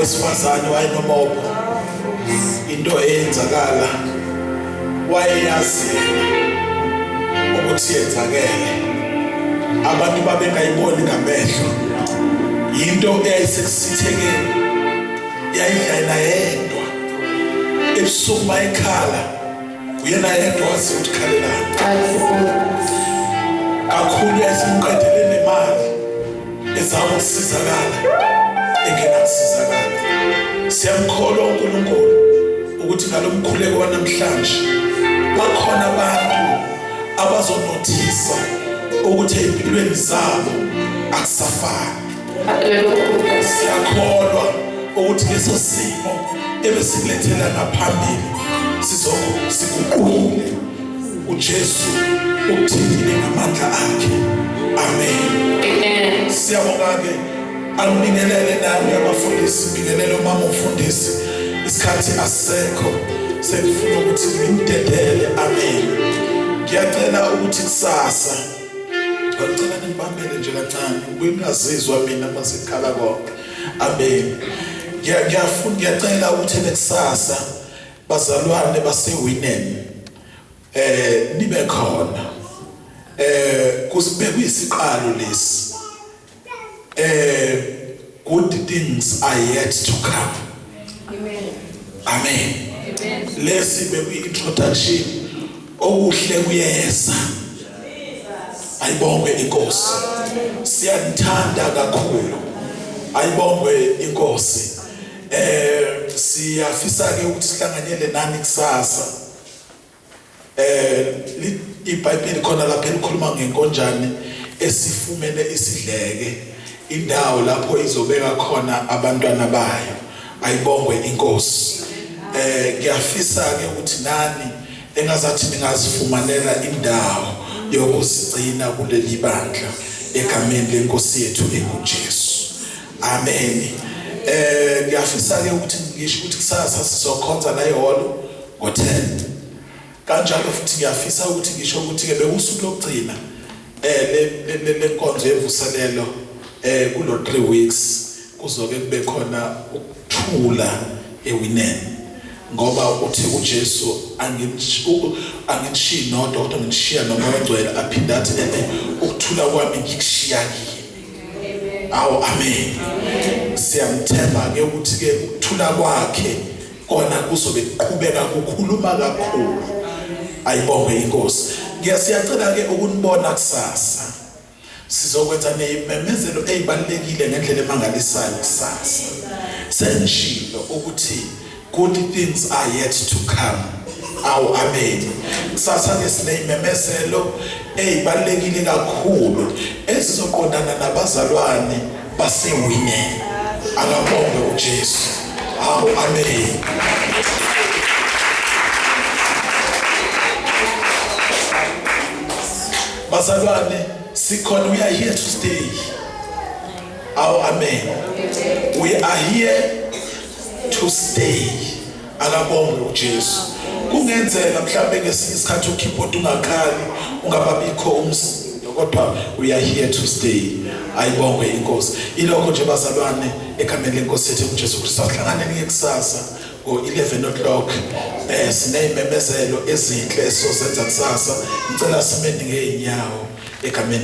wesifazane wayenomopho into eyenzakala wayeyazi ukuthi yenzakele abantu babengayiboni ngamehlo into eyayisekusithekeni yayidlala yedwa ebusuku mayikhala uyena yedwa wazi ukuthi khalelani kakhulu yayisimqedele nemali ezama ukusizakala engenakusizakala siyamkholwa uNkulunkulu ukuthi ngalomkhuleko wanamhlanje bakhona abantu abazonothisa ukuthi empilweni zabo akusafani siyakholwa ukuthi leso simo ebesilethela ngaphambili siguqule uJesu uthini ngamandla akhe amen siyabonga ke angibingelele nami abafundisi bingelele umama umfundisi isikhathi asekho sengifuna ukuthi ngimdedele amen ngiyacela ukuthi kusasa ngicela nibambele nje kancane ukungazizwa mina masekhala konke amen ngiyacela ukuthi lekusasa bazalwane basewinen nibe khona kusibekwe isiqalo lesi good things are yet to come amen amen lesi bebe introduction okuhle kuyeza ayibonge inkosi siyathanda kakhulu ayibonge inkosi siyafisa ke ukuthi sihlanganyele nani kusasa iBhayibheli khona lapha elikhuluma ngenkonjane esifumene isidleke indawo lapho izobeka khona abantwana bayo ayibongwe inkosi ngiyafisa ke ukuthi nani engazathi ningazifumanela indawo yokusigcina kuleli bandla egameni lenkosi yethu enguJesu amen ngiyafisa ke ukuthi ngisho ukuthi kusasa sizokhonza la eholo ngo-10 kanjalo futhi ngiyafisa ukuthi ngisho ukuthi ke bekusuku lokugcina lenkonzo yevuselelo kulo 3 weeks kuzoke kube khona ukuthula ewinen ngoba uthi uJesu angishiya nodwa kodwa ngishiya nomoya ogcwele aphinda athi ukuthula kwami ngikushiya kini awu amen siyamthemba ke ukuthi ke ukuthula kwakhe kona kuzobe kuqhubeka ukukhuluma kakhulu ayibonge inkosi ngiyasiyacela ke ukunibona kusasa sizokwenza nememezelo ezibalekile ngendlela emangalisayo kusasa senjilo ukuthi good things are yet to come awu amen kusasa ke sinememezelo ezibalekile kakhulu ezizoqondana nabazalwane basewinen akabonge uJesu awu amen bazalwane sikhona we are here to stay our amen we are here to stay akabonge uJesu kungenzeka mhlawumbe ngesinye isikhathi ukhiphota ungakhali ungababikho kodwa we are here to stay ayibonge inkosi ilokho nje bazalwane ekamele lenkosi yethu uJesu Kristu sihlangane ngekusasa ngo-11 o'clock sinememezelo ezinhle esizozenza kusasa ngicela simeni ngeenyawo ekameni